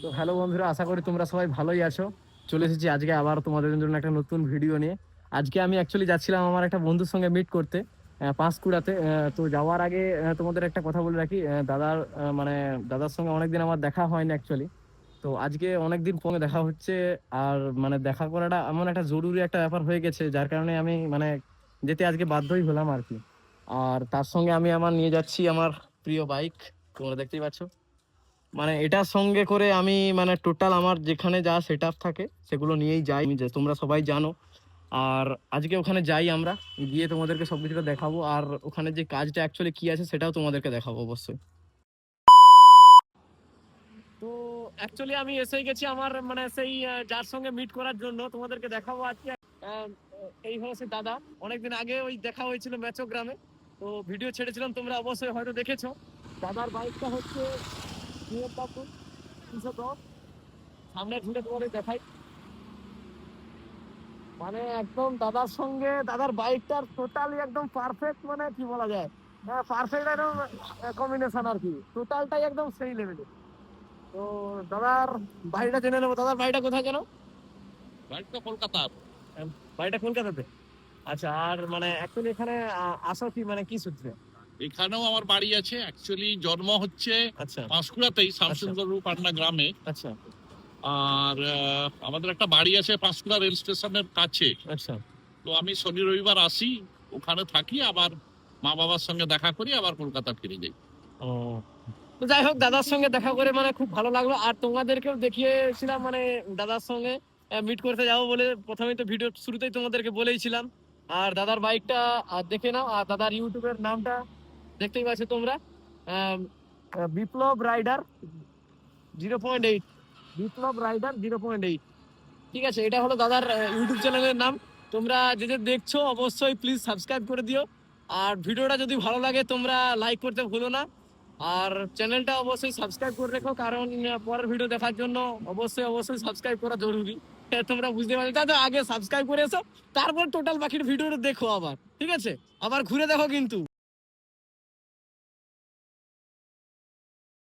তো হ্যালো বন্ধুরা, আশা করি তোমরা সবাই ভালোই আছো। চলে এসেছি আজকে আবার তোমাদের জন্য একটা নতুন ভিডিও নিয়ে। আজকে আমি অ্যাকচুয়ালি যাচ্ছিলাম আমার একটা বন্ধুর সঙ্গে মিট করতে পাঁশকুড়াতে। তো যাওয়ার আগে তোমাদের একটা কথা বলে রাখি, মানে দাদার সঙ্গে অনেকদিন আমার দেখা হয়নি অ্যাকচুয়ালি। তো আজকে অনেকদিন পরে দেখা হচ্ছে। আর মানে দেখা করাটা এমন একটা জরুরি একটা ব্যাপার হয়ে গেছে, যার কারণে আমি মানে যেতে আজকে বাধ্যই হলাম আর কি। আর তার সঙ্গে আমি আমার নিয়ে যাচ্ছি আমার প্রিয় বাইক, তোমরা দেখতেই পাচ্ছ। মানে এটার সঙ্গে করে আমি মানে টোটাল আমার যেখানে যা সেট আপ থাকে সেগুলো নিয়েই যাই, যে তোমরা সবাই জানো। আর আজকে ওখানে যাই আমরা, গিয়ে তোমাদেরকে সবকিছুটা দেখাবো, আর ওখানে যে কাজটা অ্যাকচুয়ালি কি আছে সেটাও তোমাদেরকে দেখাবো অবশ্যই। তো অ্যাকচুয়ালি আমি এসে গেছি আমার মানে সেই যার সঙ্গে মিট করার জন্য, তোমাদেরকে দেখাবো আজকে। আহ, এই হলো সে দাদা, অনেকদিন আগে ওই দেখা হয়েছিল গ্রামে। তো ভিডিও ছেড়েছিলাম, তোমরা অবশ্যই হয়তো দেখেছো। দাদার বাইকটা হচ্ছে BMW 310। সামনে ঘুরে তোমাদের দেখাই। মানে একদম দাদার সঙ্গে দাদার বাইকটার টোটালি একদম পারফেক্ট, মানে কি বলা যায়, পারফেক্ট একদম কম্বিনেশন আর কি, টোটালটাই একদম সেই লেভেলে। তো দাদার বাড়িটা জেনে নেবো। দাদার বাড়িটা কোথায় যেন? বাড়ি তো কলকাতার। আহ, বাড়িটা কলকাতাতে। আচ্ছা, আর মানে অ্যাকচুয়ালি এখানে আসো কি মানে কি সূত্রে? এখানেও আমার বাড়ি আছে, অ্যাকচুয়ালি জন্ম হচ্ছে আচ্ছা পাঁশকুড়াতেই, শামসুন্দর পাটনা গ্রামে। আচ্ছা আর আমাদের একটা বাড়ি আছে পাঁশকুড়া রেল স্টেশনের কাছে। আচ্ছা। তো আমি শনি রবিবার আসি, ওখানে থাকি, আবার মা বাবার সঙ্গে দেখা করি, আবার কলকাতা ফিরে যাই। ও, তো যাই হোক, দাদার সঙ্গে দেখা করে মানে খুব ভালো লাগলো। আর তোমাদেরকেও দেখিয়েছিলাম মানে দাদার সঙ্গে মিট করতে যাবো বলে, প্রথমেই তো ভিডিও শুরুতেই তোমাদেরকে বলেইছিলাম। আর দাদার বাইকটা দেখে নাও, আর দাদার ইউটিউবের নামটা দেখতেই পাচ্ছ তোমরা, আম, বিপ্লব রাইডার 0.8। বিপ্লব রাইডার 0.8। ঠিক আছে, এটা হলো দাদার ইউটিউব চ্যানেলের নাম। তোমরা যে যে দেখছো অবশ্যই প্লিজ সাবস্ক্রাইব করে দিও। আর ভিডিওটা যদি ভালো লাগে তোমরা লাইক করতে ভুলো না। আর চ্যানেলটা অবশ্যই সাবস্ক্রাইব করে রেখো, কারণ পরের ভিডিও দেখার জন্য অবশ্যই অবশ্যই সাবস্ক্রাইব করা জরুরি। তোমরা বুঝতে পারছো, তাই তো আগে সাবস্ক্রাইব করে এসো, তারপর টোটাল বাকির ভিডিওটা দেখো আবার, ঠিক আছে? আবার ঘুরে দেখো কিন্তু।